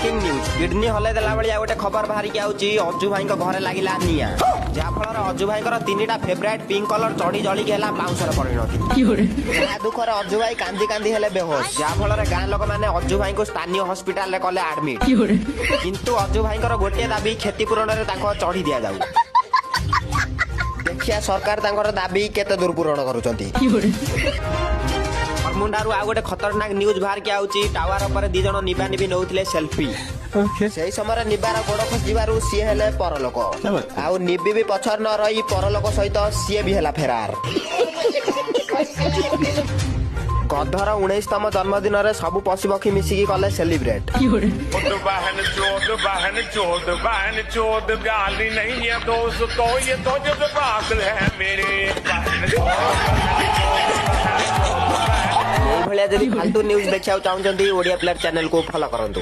Breaking news kidney हले देला बेलिया गोटे खबर बाहरी के आउची अज्जू भाई घरे लागिला निया जहा फल अज्जू भाई तीनटा फेवरेट पिंक कलर चढ़ी जली गेला बाउंसर परिणति दुखर अज्जू भाई कांदी कांदी हेले बेहोश जहा फल गाँ लोक मैंने अज्जू भाई को स्थानीय हॉस्पिटल रे कले एडमिट किंतु अज्जू भाई गोटे दाबी क्षतिपूरण रे चढ़ी दिया जाऊ देखिया सरकार तांकर दाबी केते दूर पूरण करूचंती मुंडारू आ गोटे खतरनाक न्यूज बाहर के आउची टावर ऊपर दी जण निबा निबी नउथिले सेल्फी सेही समय निबार गोड़ खसिबारु सी हेले परलोक आउ निबी भी पछर न रही परलोक सहित सी भी हेला फेरार गधर 19तम जन्मदिन रे सब पशुपक्षी मिसिकी कले सेलिब्रेट फालतू न्यूज देखा चाहते ओडिया प्लेयर चैनल को फॉलो करंतु।